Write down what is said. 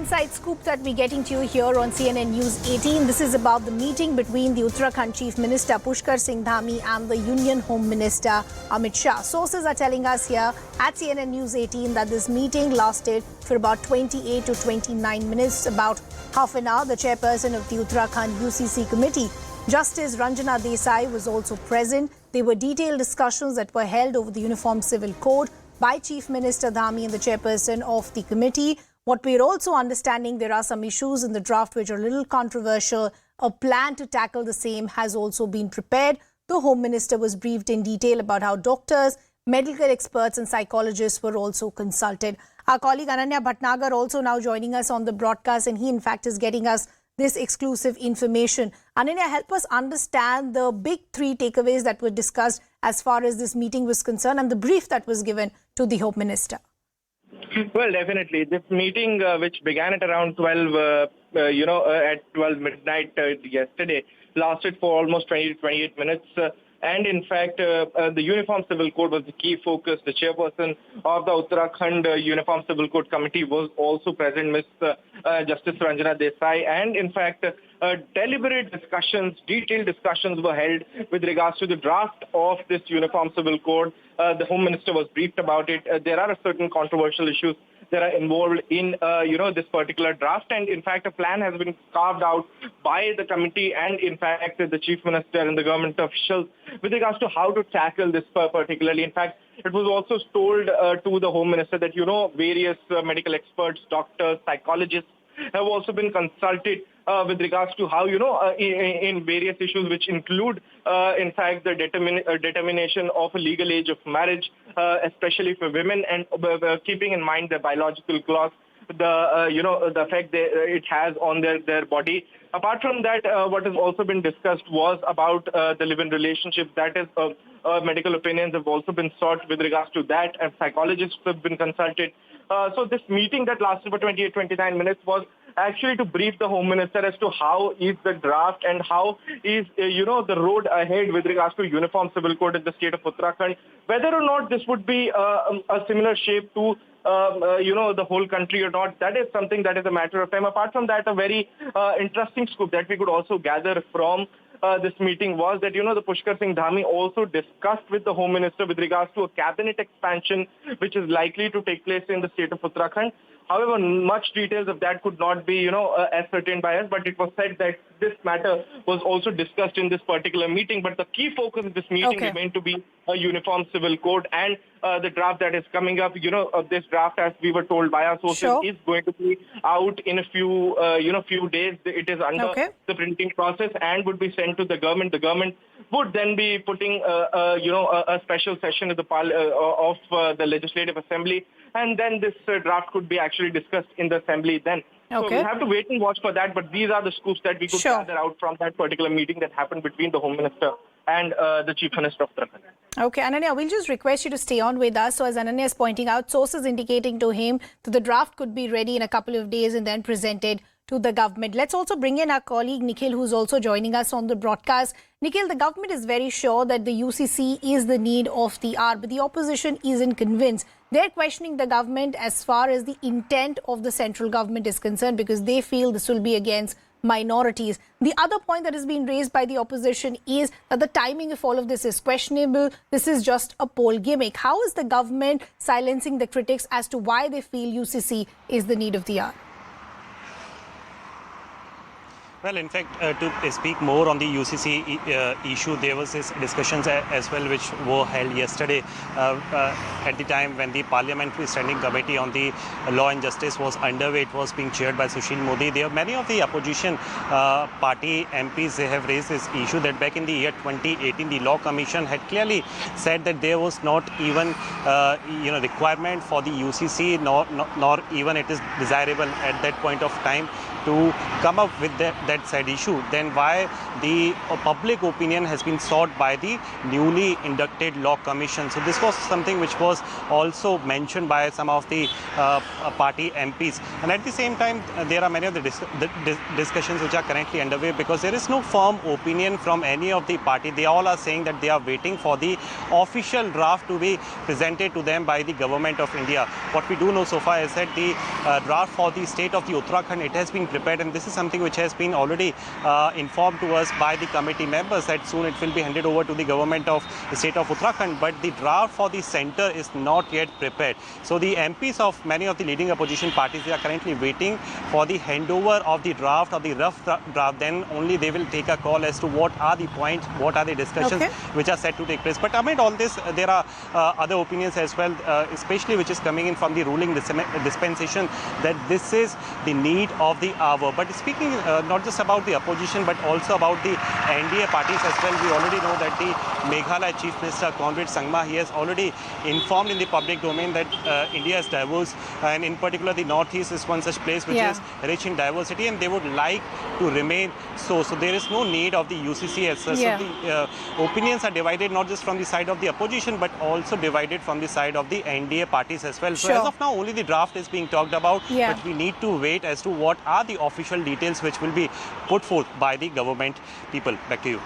inside scoop that we're getting to you here on CNN News 18. This is about the meeting between the Uttarakhand Chief Minister Pushkar Singh Dhami and the Union Home Minister Amit Shah. Sources are telling us here at CNN News 18 that this meeting lasted for about 28 to 29 minutes, about half an hour. The chairperson of the Uttarakhand UCC Committee, Justice Ranjana Desai, was also present. There were detailed discussions that were held over the Uniform Civil Code by Chief Minister Dhami and the chairperson of the committee. What we're also understanding, there are some issues in the draft which are a little controversial. A plan to tackle the same has also been prepared. The Home Minister was briefed in detail about how doctors, medical experts and psychologists were also consulted. Our colleague Ananya Bhatnagar also now joining us on the broadcast, and he in fact is getting us this exclusive information. Ananya, help us understand the big three takeaways that were discussed as far as this meeting was concerned and the brief that was given to the Home Minister. Well, definitely. This meeting, which began at around 12, at 12 midnight yesterday, lasted for almost 20 to 28 minutes. And in fact, the Uniform Civil Code was the key focus. The chairperson of the Uttarakhand Uniform Civil Code Committee was also present, Ms. Justice Ranjana Desai. And in fact, deliberate discussions, detailed discussions were held with regards to the draft of this Uniform Civil Code. The Home Minister was briefed about it. There are certain controversial issues that are involved in, this particular draft. And in fact, a plan has been carved out by the committee and in fact, the Chief Minister and the government officials with regards to how to tackle this particularly. In fact, it was also told to the Home Minister that, various medical experts, doctors, psychologists have also been consulted with regards to how, in various issues which include, in fact, the determination of a legal age of marriage, especially for women, and keeping in mind the biological clock, the effect it has on their body. Apart from that, what has also been discussed was about the live-in relationship. That is, medical opinions have also been sought with regards to that, and psychologists have been consulted. So this meeting that lasted for 28-29 minutes was actually to brief the Home Minister as to how is the draft and how is, the road ahead with regards to Uniform Civil Code in the state of Uttarakhand, whether or not this would be a similar shape to the whole country or not. That is something that is a matter of time. Apart from that, a very interesting scoop that we could also gather from this meeting was that, the Pushkar Singh Dhami also discussed with the Home Minister with regards to a cabinet expansion which is likely to take place in the state of Uttarakhand. However, much details of that could not be, ascertained by us, but it was said that this matter was also discussed in this particular meeting. But the key focus of this meeting remained to be a Uniform Civil Code, and the draft that is coming up, this draft, as we were told by our sources, is going to be out in a few, few days. It is under the printing process and would be sent to the government. The government would then be putting, a special session of the Legislative Assembly, and then this draft could be actually discussed in the Assembly then. So we'll have to wait and watch for that, but these are the scoops that we could gather out from that particular meeting that happened between the Home Minister and the Chief Minister of Uttarakhand. Okay, Ananya, we'll just request you to stay on with us. So as Ananya is pointing out, sources indicating to him that the draft could be ready in a couple of days and then presented to the government. Let's also bring in our colleague Nikhil, who's also joining us on the broadcast. Nikhil, the government is very sure that the UCC is the need of the hour, but the opposition isn't convinced. They're questioning the government as far as the intent of the central government is concerned, because they feel this will be against minorities. The other point that has been raised by the opposition is that the timing of all of this is questionable. This is just a poll gimmick. How is the government silencing the critics as to why they feel UCC is the need of the hour? Well, in fact, to speak more on the UCC issue, there was this discussions as well which were held yesterday at the time when the Parliamentary Standing Committee on the Law and Justice was underway. It was being chaired by Sushil Modi. There are many of the opposition party MPs, they have raised this issue that back in the year 2018, the Law Commission had clearly said that there was not even requirement for the UCC, nor even it is desirable at that point of time. to come up with that said issue, then why the public opinion has been sought by the newly inducted Law Commission. So this was something which was also mentioned by some of the party MPs. And at the same time, there are many of the discussions which are currently underway, because there is no firm opinion from any of the party. They all are saying that they are waiting for the official draft to be presented to them by the government of India. What we do know so far is that the draft for the state of the Uttarakhand, it has been prepared, and this is something which has been already informed to us by the committee members, that soon it will be handed over to the government of the state of Uttarakhand. But the draft for the centre is not yet prepared. So the MPs of many of the leading opposition parties, they are currently waiting for the handover of the draft or the rough draft. Then only they will take a call as to what are the points, what are the discussions which are set to take place. But amid all this, there are other opinions as well, especially which is coming in from the ruling dispensation, that this is the need of the hour. But speaking not just about the opposition, but also about the NDA parties as well, we already know that the Meghalaya Chief Minister Conrad Sangma, he has already informed in the public domain that India is diverse, and in particular the Northeast is one such place which is rich in diversity, and they would like to remain so. So there is no need of the UCC as such. So the opinions are divided not just from the side of the opposition, but also divided from the side of the NDA parties as well. So as of now, only the draft is being talked about, but we need to wait as to what are the official details which will be put forth by the government people. Back to you.